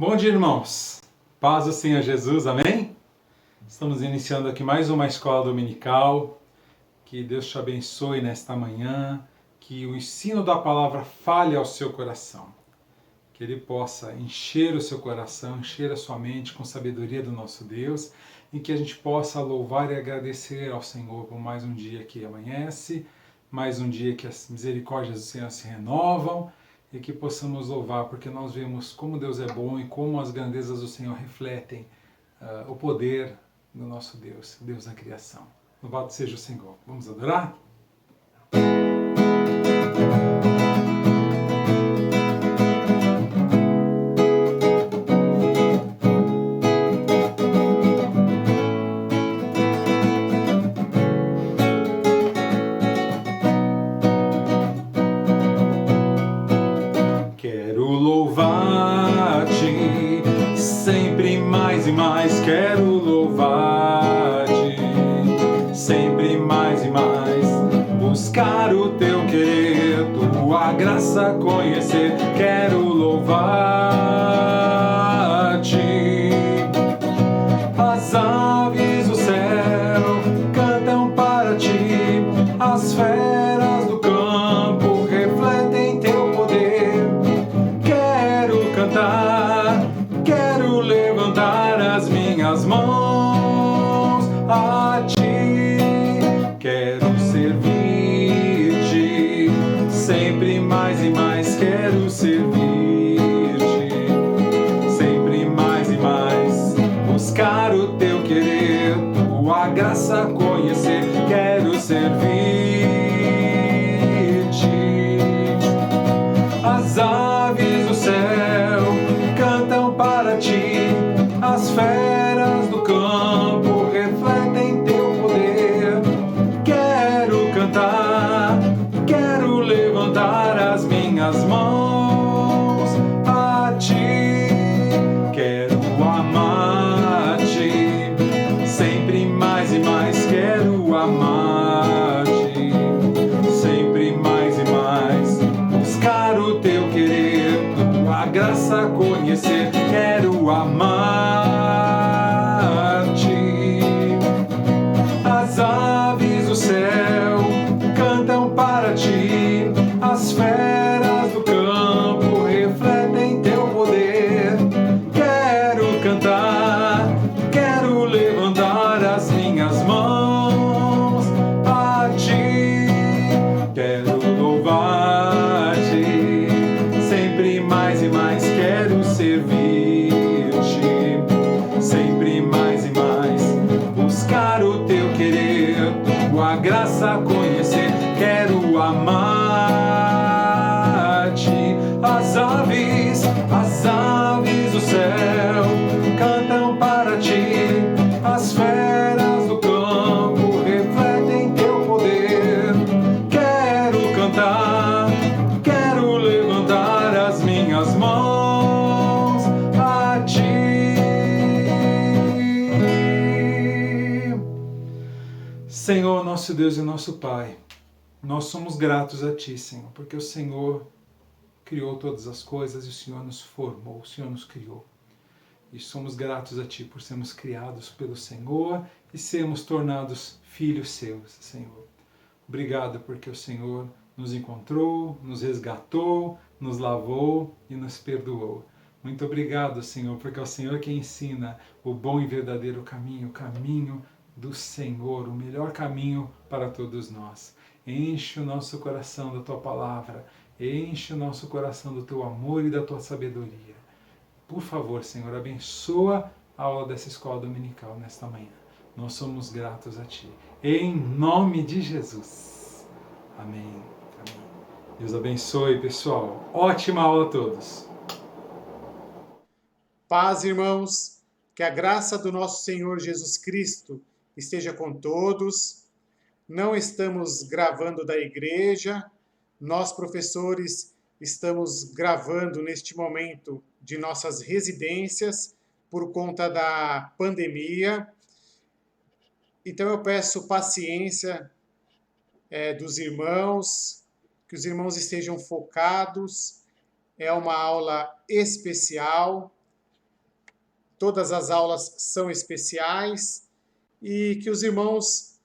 Bom dia, irmãos. Paz do Senhor Jesus, amém? Estamos iniciando aqui mais uma escola dominical. Que Deus te abençoe nesta manhã, que o ensino da palavra fale ao seu coração. Que Ele possa encher o seu coração, encher a sua mente com sabedoria do nosso Deus e que a gente possa louvar e agradecer ao Senhor por mais um dia que amanhece, mais um dia que as misericórdias do Senhor se renovam e que possamos louvar, porque nós vemos como Deus é bom e como as grandezas do Senhor refletem o poder do nosso Deus, Deus da criação. Louvado seja o Senhor. Vamos adorar? Quero louvar-te sempre mais e mais, quero louvar-te sempre mais e mais, buscar o teu querer, tua graça conhecer, quero louvar-te. As aves do céu cantam para ti, as feras do campo refletem teu poder. Quero cantar, quero levantar as minhas mãos a ti. Quero servir-te sempre mais e mais, quero servir-te sempre mais e mais, buscar o teu querer, tua graça conhecer, quero servir-te. As aves do céu cantam para ti, as feras do campo refletem teu poder. Quero cantar, quero levantar as minhas mãos a ti. Quero amar-te sempre mais e mais, quero amar-te sempre mais e mais, buscar o teu querer, tua graça conhecer, quero amar-te. As aves do céu cantam para ti, as feras do campo refletem teu poder. Quero cantar, quero levantar as minhas mãos a ti. Quero louvar-te sempre mais e mais, quero servir-te sempre mais e mais, buscar o teu querer, tua graça conhecer, quero amar-te. As aves do céu cantam para ti, as feras do campo refletem teu poder. Quero cantar, quero levantar as minhas mãos a ti. Senhor, nosso Deus e nosso Pai, nós somos gratos a Ti, Senhor, porque o Senhor criou todas as coisas e o Senhor nos formou, o Senhor nos criou. E somos gratos a Ti por sermos criados pelo Senhor e sermos tornados filhos Seus, Senhor. Obrigado porque o Senhor nos encontrou, nos resgatou, nos lavou e nos perdoou. Muito obrigado, Senhor, porque é o Senhor que ensina o bom e verdadeiro caminho, o caminho do Senhor, o melhor caminho para todos nós. Enche o nosso coração da Tua palavra, enche o nosso coração do Teu amor e da Tua sabedoria. Por favor, Senhor, abençoa a aula dessa escola dominical nesta manhã. Nós somos gratos a Ti. Em nome de Jesus. Amém. Amém. Deus abençoe, pessoal. Ótima aula a todos. Paz, irmãos. Que a graça do nosso Senhor Jesus Cristo esteja com todos. Não estamos gravando da igreja. Nós, professores, estamos gravando neste momento de nossas residências por conta da pandemia. Então eu peço paciência dos irmãos, que os irmãos estejam focados. É uma aula especial, todas as aulas são especiais e que os irmãos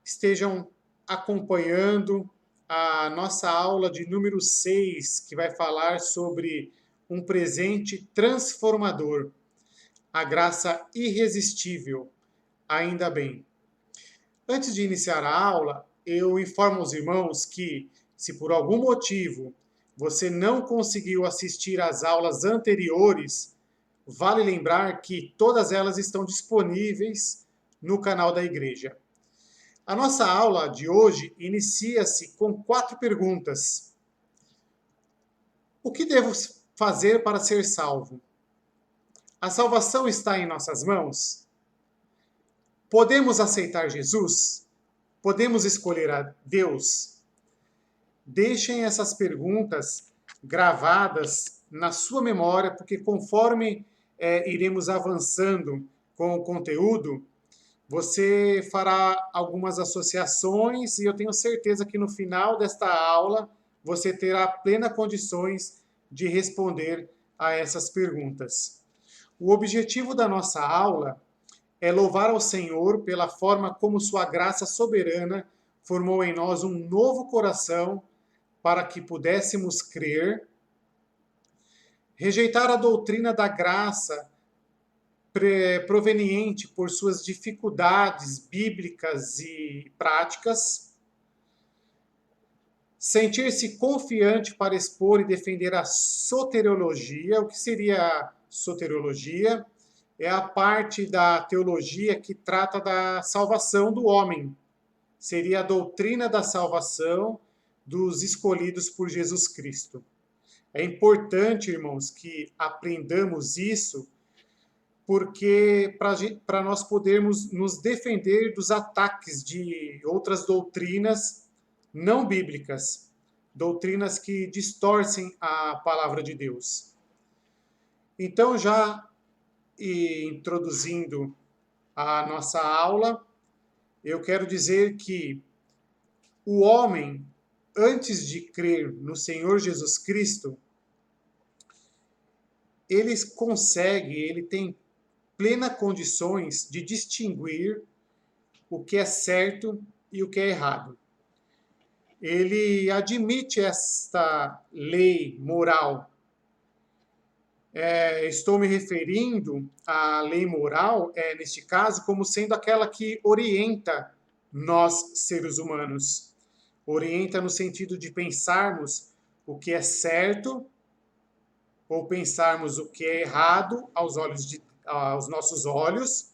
estejam acompanhando a nossa aula de número 6, que vai falar sobre um presente transformador, a graça irresistível, ainda bem. Antes de iniciar a aula, eu informo aos irmãos que, se por algum motivo você não conseguiu assistir às aulas anteriores, vale lembrar que todas elas estão disponíveis no canal da igreja. A nossa aula de hoje inicia-se com 4 perguntas. O que devo fazer para ser salvo? A salvação está em nossas mãos? Podemos aceitar Jesus? Podemos escolher a Deus? Deixem essas perguntas gravadas na sua memória, porque conforme iremos avançando com o conteúdo, você fará algumas associações e eu tenho certeza que no final desta aula você terá plenas condições de responder a essas perguntas. O objetivo da nossa aula é louvar ao Senhor pela forma como sua graça soberana formou em nós um novo coração para que pudéssemos crer, rejeitar a doutrina da graça proveniente por suas dificuldades bíblicas e práticas, sentir-se confiante para expor e defender a soteriologia. O que seria a soteriologia? É a parte da teologia que trata da salvação do homem. Seria a doutrina da salvação dos escolhidos por Jesus Cristo. É importante, irmãos, que aprendamos isso, porque para nós podermos nos defender dos ataques de outras doutrinas não bíblicas, doutrinas que distorcem a palavra de Deus. Então, já introduzindo a nossa aula, eu quero dizer que o homem, antes de crer no Senhor Jesus Cristo, ele tem plenas condições de distinguir o que é certo e o que é errado. Ele admite esta lei moral. Estou me referindo à lei moral, neste caso, como sendo aquela que orienta nós, seres humanos. Orienta no sentido de pensarmos o que é certo ou pensarmos o que é errado aos nossos olhos,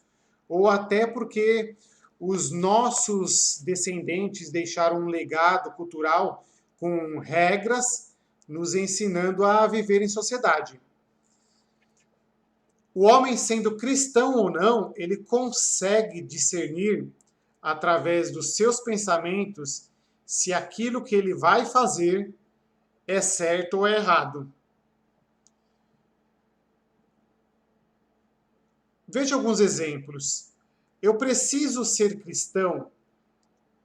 ou até porque os nossos descendentes deixaram um legado cultural com regras, nos ensinando a viver em sociedade. O homem, sendo cristão ou não, ele consegue discernir, através dos seus pensamentos, se aquilo que ele vai fazer é certo ou é errado. Veja alguns exemplos. Eu preciso ser cristão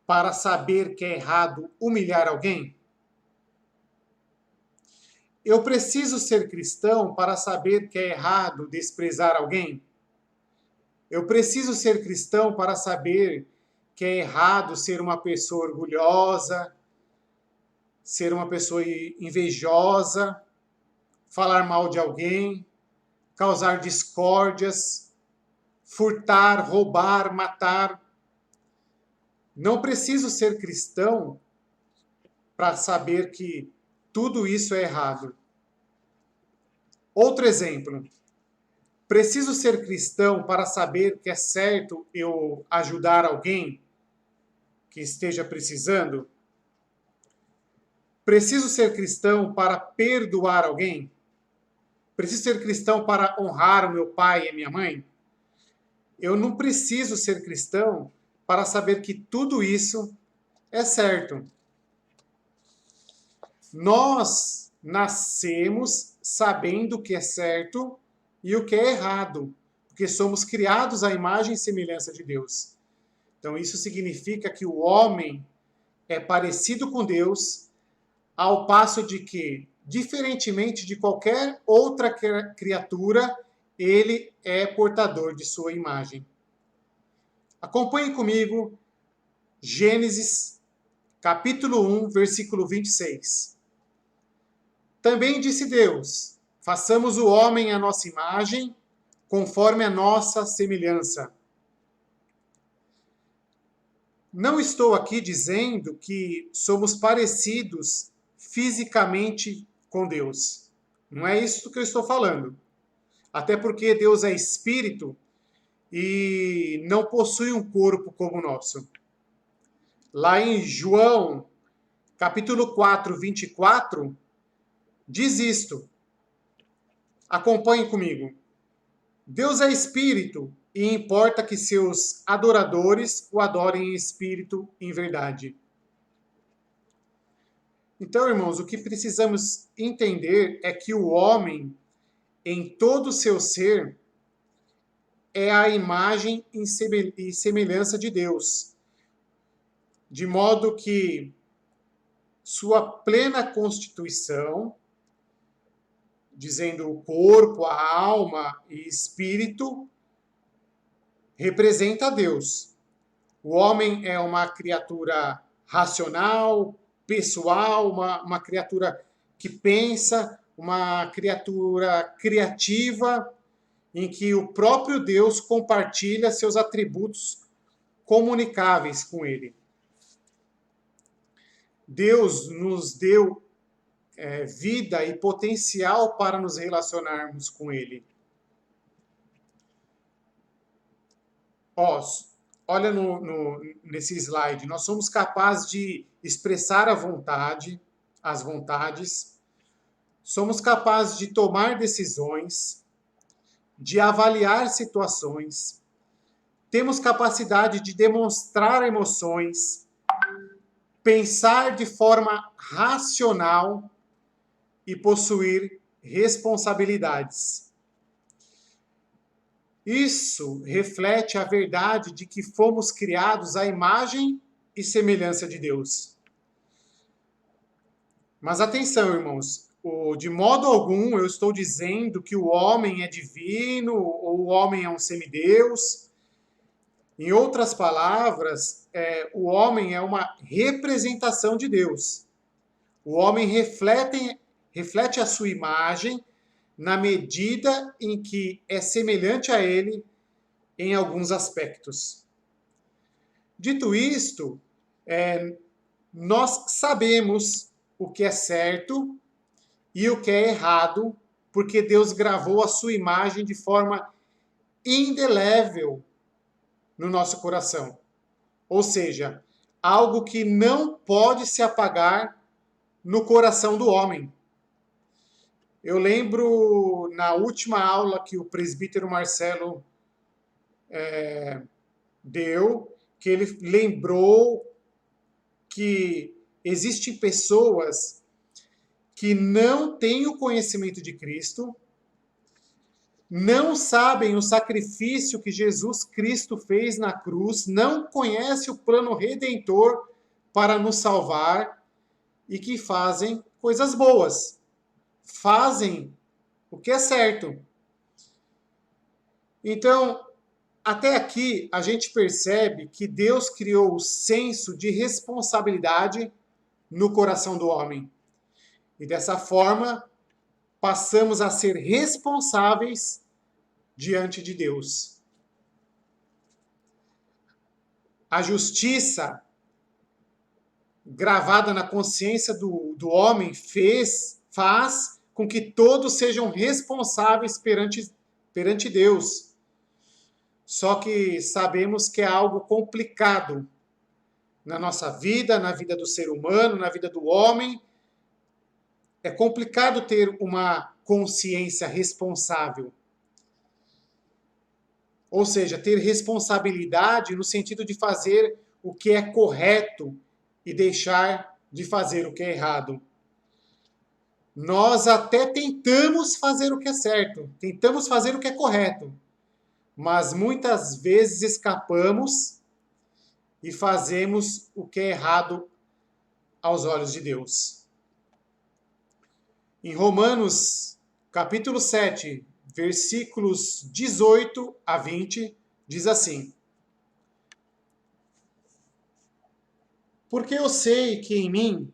para saber que é errado humilhar alguém? Eu preciso ser cristão para saber que é errado desprezar alguém? Eu preciso ser cristão para saber que é errado ser uma pessoa orgulhosa, ser uma pessoa invejosa, falar mal de alguém, causar discórdias, furtar, roubar, matar. Não preciso ser cristão para saber que tudo isso é errado. Outro exemplo. Preciso ser cristão para saber que é certo eu ajudar alguém que esteja precisando? Preciso ser cristão para perdoar alguém? Preciso ser cristão para honrar o meu pai e a minha mãe? Eu não preciso ser cristão para saber que tudo isso é certo. Nós nascemos sabendo o que é certo e o que é errado, porque somos criados à imagem e semelhança de Deus. Então, isso significa que o homem é parecido com Deus, ao passo de que, diferentemente de qualquer outra criatura, ele é portador de sua imagem. Acompanhe comigo Gênesis, capítulo 1, versículo 26. Também disse Deus: façamos o homem à nossa imagem, conforme a nossa semelhança. Não estou aqui dizendo que somos parecidos fisicamente com Deus. Não é isso que eu estou falando. Até porque Deus é espírito e não possui um corpo como o nosso. Lá em João, capítulo 4, 24, diz isto. Acompanhe comigo. Deus é espírito e importa que seus adoradores o adorem em espírito e em verdade. Então, irmãos, o que precisamos entender é que o homem, em todo o seu ser, é a imagem e semelhança de Deus, de modo que sua plena constituição, dizendo o corpo, a alma e espírito, representa Deus. O homem é uma criatura racional, pessoal, uma criatura que pensa, uma criatura criativa, em que o próprio Deus compartilha seus atributos comunicáveis com ele. Deus nos deu vida e potencial para nos relacionarmos com ele. Olha nesse slide, nós somos capazes de expressar as vontades, somos capazes de tomar decisões, de avaliar situações, temos capacidade de demonstrar emoções, pensar de forma racional e possuir responsabilidades. Isso reflete a verdade de que fomos criados à imagem e semelhança de Deus. Mas atenção, irmãos, de modo algum eu estou dizendo que o homem é divino ou o homem é um semideus. Em outras palavras, o homem é uma representação de Deus. O homem reflete a sua imagem na medida em que é semelhante a ele em alguns aspectos. Dito isto, nós sabemos o que é certo e o que é errado, porque Deus gravou a sua imagem de forma indelével no nosso coração. Ou seja, algo que não pode se apagar no coração do homem. Eu lembro na última aula que o presbítero Marcelo deu, que ele lembrou que existem pessoas que não têm o conhecimento de Cristo, não sabem o sacrifício que Jesus Cristo fez na cruz, não conhecem o plano redentor para nos salvar e que fazem coisas boas. Fazem o que é certo. Então, até aqui a gente percebe que Deus criou o senso de responsabilidade no coração do homem. E dessa forma, passamos a ser responsáveis diante de Deus. A justiça gravada na consciência do homem faz com que todos sejam responsáveis perante Deus. Só que sabemos que é algo complicado na nossa vida, na vida do ser humano, na vida do homem. É complicado ter uma consciência responsável. Ou seja, ter responsabilidade no sentido de fazer o que é correto e deixar de fazer o que é errado. Nós até tentamos fazer o que é certo, tentamos fazer o que é correto, mas muitas vezes escapamos e fazemos o que é errado aos olhos de Deus. Em Romanos, capítulo 7, versículos 18 a 20, diz assim: Porque eu sei que em mim,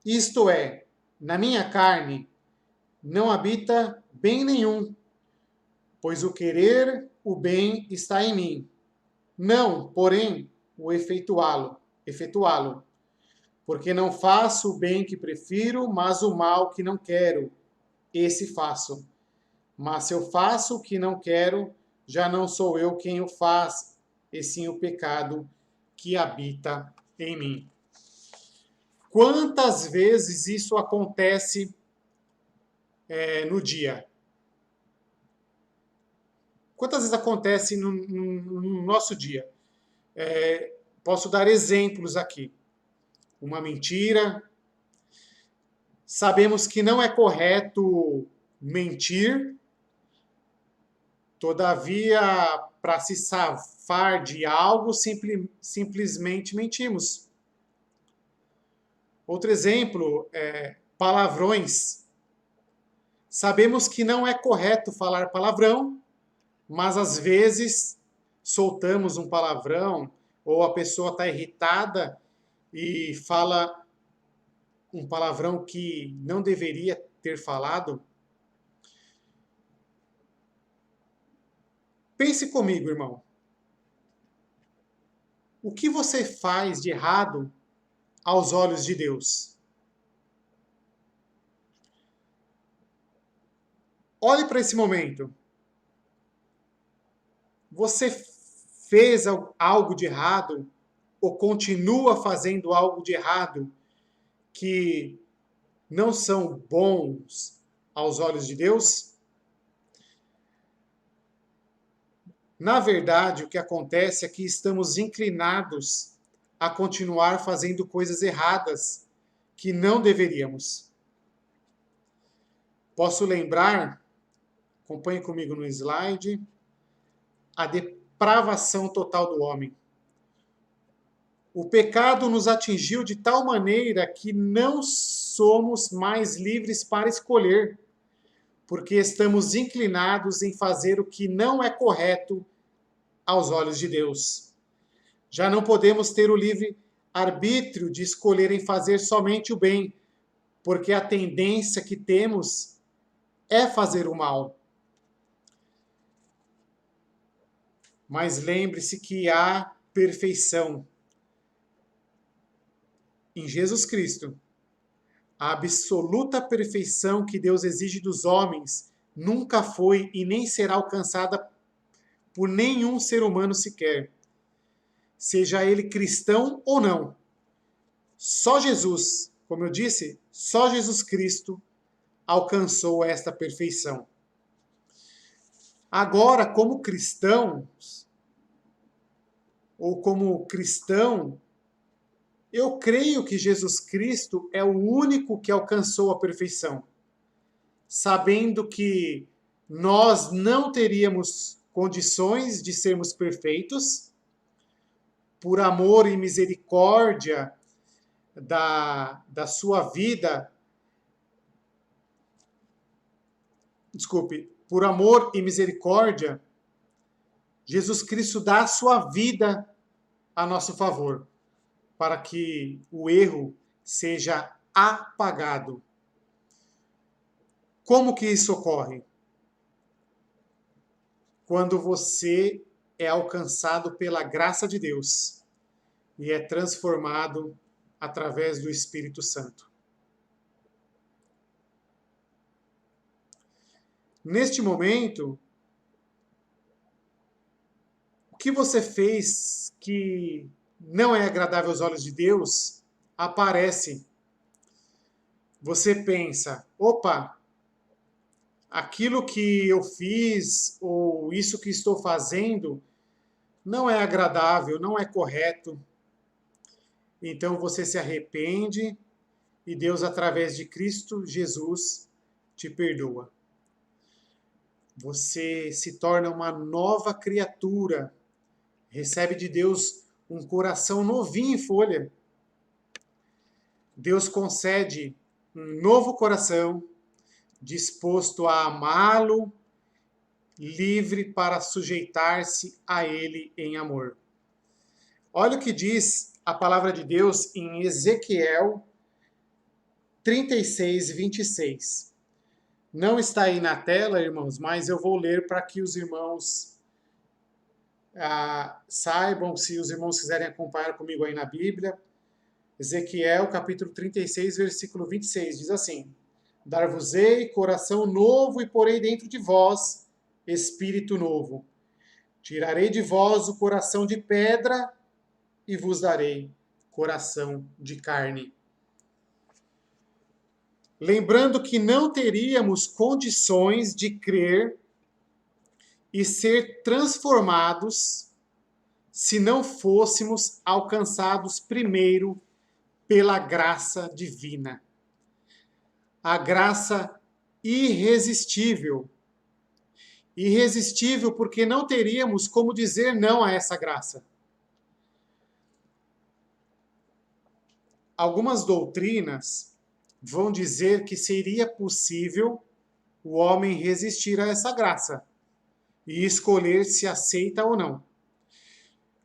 isto é, na minha carne, não habita bem nenhum, pois o querer o bem está em mim, não, porém, o efetuá-lo. Porque não faço o bem que prefiro, mas o mal que não quero, esse faço. Mas se eu faço o que não quero, já não sou eu quem o faz, e sim o pecado que habita em mim. Quantas vezes isso acontece no dia? Quantas vezes acontece no nosso dia? Posso dar exemplos aqui. Uma mentira. Sabemos que não é correto mentir, todavia, para se safar de algo, simplesmente mentimos. Outro exemplo é palavrões. Sabemos que não é correto falar palavrão, mas às vezes soltamos um palavrão ou a pessoa está irritada e fala um palavrão que não deveria ter falado. Pense comigo, irmão. O que você faz de errado aos olhos de Deus? Olhe para esse momento. Você fez algo de errado ou continua fazendo algo de errado que não são bons aos olhos de Deus? Na verdade, o que acontece é que estamos inclinados a continuar fazendo coisas erradas que não deveríamos. Posso lembrar, acompanhe comigo no slide, a depravação total do homem. O pecado nos atingiu de tal maneira que não somos mais livres para escolher, porque estamos inclinados em fazer o que não é correto aos olhos de Deus. Já não podemos ter o livre arbítrio de escolher em fazer somente o bem, porque a tendência que temos é fazer o mal. Mas lembre-se que há perfeição em Jesus Cristo. A absoluta perfeição que Deus exige dos homens nunca foi e nem será alcançada por nenhum ser humano sequer, seja ele cristão ou não. Só Jesus, como eu disse, só Jesus Cristo alcançou esta perfeição. Agora, como cristãos, ou como cristão, eu creio que Jesus Cristo é o único que alcançou a perfeição, sabendo que nós não teríamos condições de sermos perfeitos, por amor e misericórdia da sua vida, por amor e misericórdia, Jesus Cristo dá a sua vida a nosso favor, para que o erro seja apagado. Como que isso ocorre? Quando você é alcançado pela graça de Deus e é transformado através do Espírito Santo. Neste momento, o que você fez que não é agradável aos olhos de Deus aparece. Você pensa, opa, aquilo que eu fiz ou isso que estou fazendo não é agradável, não é correto. Então você se arrepende e Deus, através de Cristo Jesus, te perdoa. Você se torna uma nova criatura, recebe de Deus um coração novinho em folha. Deus concede um novo coração, disposto a amá-lo livre para sujeitar-se a ele em amor. Olha o que diz a palavra de Deus em Ezequiel 36, 26. Não está aí na tela, irmãos, mas eu vou ler para que os irmãos saibam, se os irmãos quiserem acompanhar comigo aí na Bíblia. Ezequiel, capítulo 36, versículo 26, diz assim: Dar-vos-ei coração novo e porei dentro de vós espírito novo. Tirarei de vós o coração de pedra e vos darei coração de carne. Lembrando que não teríamos condições de crer e ser transformados se não fôssemos alcançados primeiro pela graça divina. A graça irresistível. Irresistível porque não teríamos como dizer não a essa graça. Algumas doutrinas vão dizer que seria possível o homem resistir a essa graça e escolher se aceita ou não.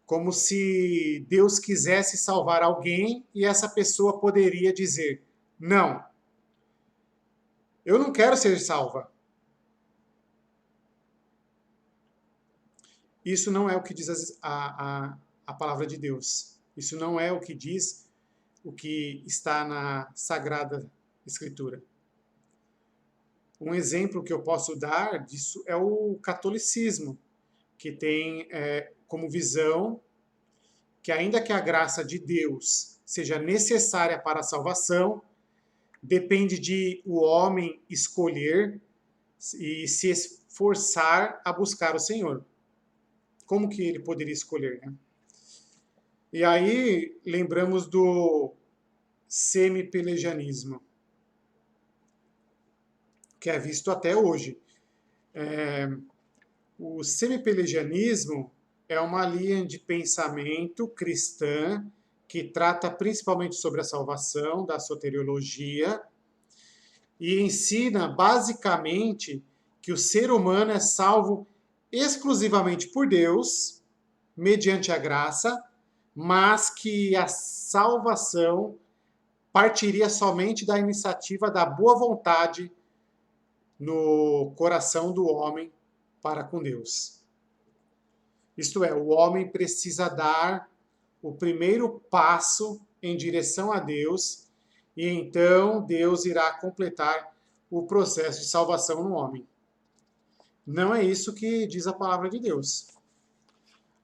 Como se Deus quisesse salvar alguém e essa pessoa poderia dizer: não, eu não quero ser salva. Isso não é o que diz a palavra de Deus. Isso não é o que diz o que está na Sagrada Escritura. Um exemplo que eu posso dar disso é o catolicismo, que tem como visão que ainda que a graça de Deus seja necessária para a salvação, depende de o homem escolher e se esforçar a buscar o Senhor. Como que ele poderia escolher, né? E aí lembramos do semi-pelagianismo, que é visto até hoje. O semi-pelagianismo é uma linha de pensamento cristã que trata principalmente sobre a salvação, da soteriologia, e ensina basicamente que o ser humano é salvo exclusivamente por Deus, mediante a graça, mas que a salvação partiria somente da iniciativa da boa vontade no coração do homem para com Deus. Isto é, o homem precisa dar o primeiro passo em direção a Deus e então Deus irá completar o processo de salvação no homem. Não é isso que diz a palavra de Deus.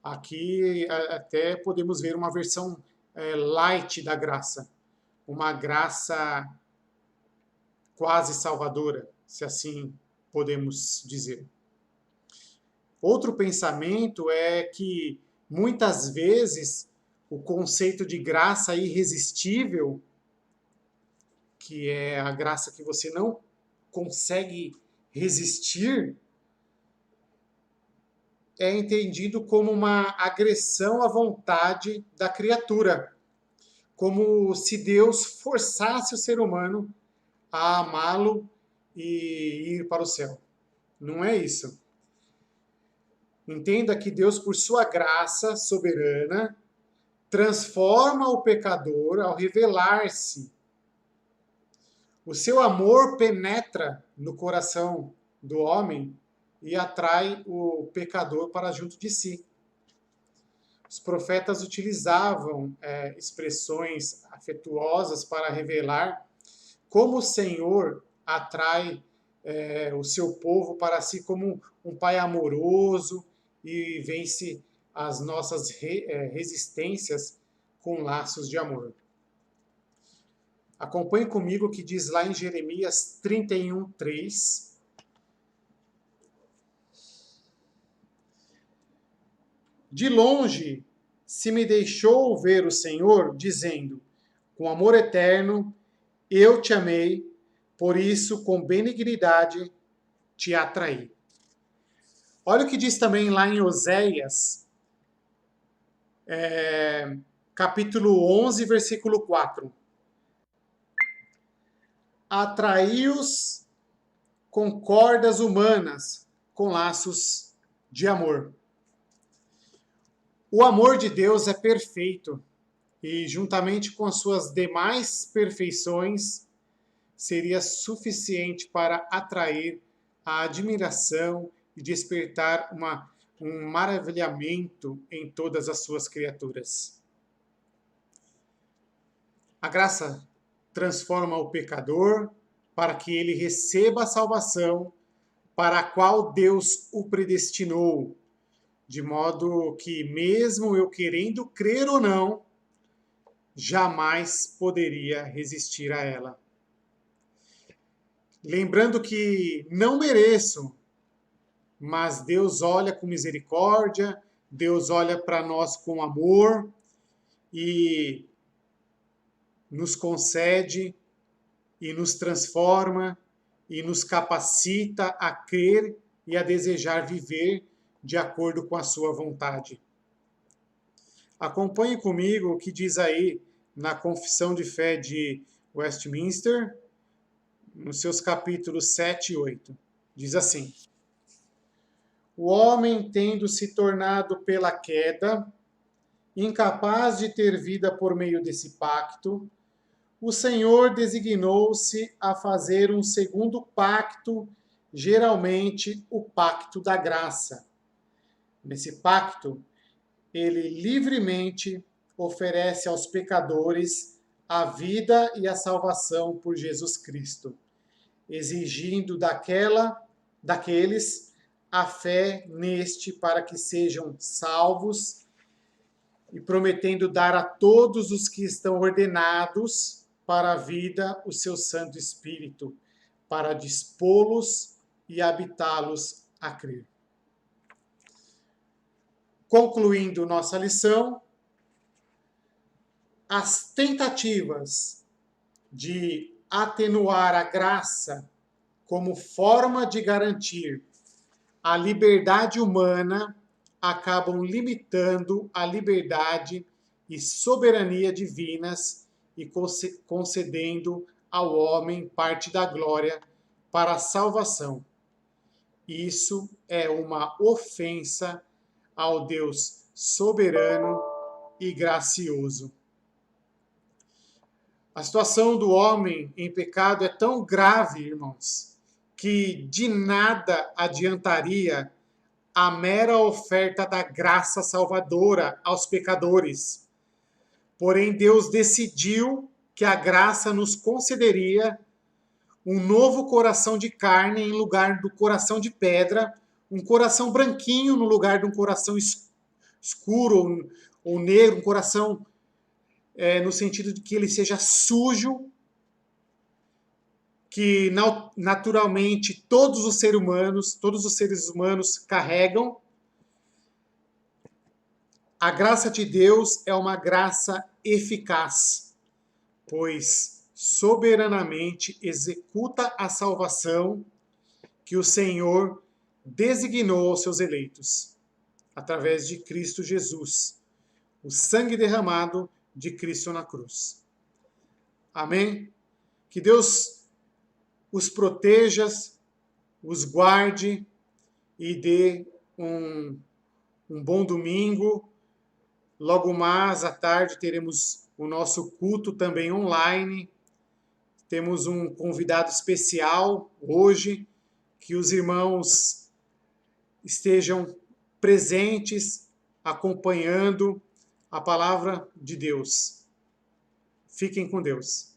Aqui até podemos ver uma versão light da graça, uma graça quase salvadora, se assim podemos dizer. Outro pensamento é que muitas vezes o conceito de graça irresistível, que é a graça que você não consegue resistir, é entendido como uma agressão à vontade da criatura, como se Deus forçasse o ser humano a amá-lo e ir para o céu. Não é isso. Entenda que Deus, por sua graça soberana, transforma o pecador ao revelar-se. O seu amor penetra no coração do homem e atrai o pecador para junto de si. Os profetas utilizavam expressões afetuosas para revelar como o Senhor atrai o seu povo para si como um pai amoroso e vence as nossas resistências com laços de amor. Acompanhe comigo o que diz lá em Jeremias 31, 3. De longe se me deixou ver o Senhor, dizendo: com amor eterno eu te amei, por isso com benignidade te atraí. Olha o que diz também lá em Oséias, capítulo 11, versículo 4. Atraí-os com cordas humanas, com laços de amor. O amor de Deus é perfeito e, juntamente com as suas demais perfeições, seria suficiente para atrair a admiração e despertar um maravilhamento em todas as suas criaturas. A graça transforma o pecador para que ele receba a salvação para a qual Deus o predestinou, de modo que, mesmo eu querendo crer ou não, jamais poderia resistir a ela. Lembrando que não mereço, mas Deus olha com misericórdia, Deus olha para nós com amor e nos concede e nos transforma e nos capacita a crer e a desejar viver de acordo com a sua vontade. Acompanhe comigo o que diz aí na Confissão de Fé de Westminster, nos seus capítulos 7 e 8. Diz assim: o homem, tendo se tornado pela queda incapaz de ter vida por meio desse pacto, o Senhor designou-se a fazer um segundo pacto, geralmente o pacto da graça. Nesse pacto, ele livremente oferece aos pecadores a vida e a salvação por Jesus Cristo, exigindo daqueles a fé neste para que sejam salvos e prometendo dar a todos os que estão ordenados para a vida o seu Santo Espírito, para dispô-los e habitá-los a crer. Concluindo nossa lição, as tentativas de atenuar a graça como forma de garantir a liberdade humana acabam limitando a liberdade e soberania divinas e concedendo ao homem parte da glória para a salvação. Isso é uma ofensa ao Deus soberano e gracioso. A situação do homem em pecado é tão grave, irmãos, que de nada adiantaria a mera oferta da graça salvadora aos pecadores. Porém, Deus decidiu que a graça nos concederia um novo coração de carne em lugar do coração de pedra, um coração branquinho no lugar de um coração escuro ou negro, um coração no sentido de que ele seja sujo, que naturalmente todos os seres humanos carregam. A graça de Deus é uma graça eficaz, pois soberanamente executa a salvação que o Senhor designou aos seus eleitos, através de Cristo Jesus, o sangue derramado de Cristo na cruz. Amém? Que Deus os proteja, os guarde e dê um bom domingo. Logo mais à tarde teremos o nosso culto também online. Temos um convidado especial hoje, que os irmãos estejam presentes, acompanhando a palavra de Deus. Fiquem com Deus.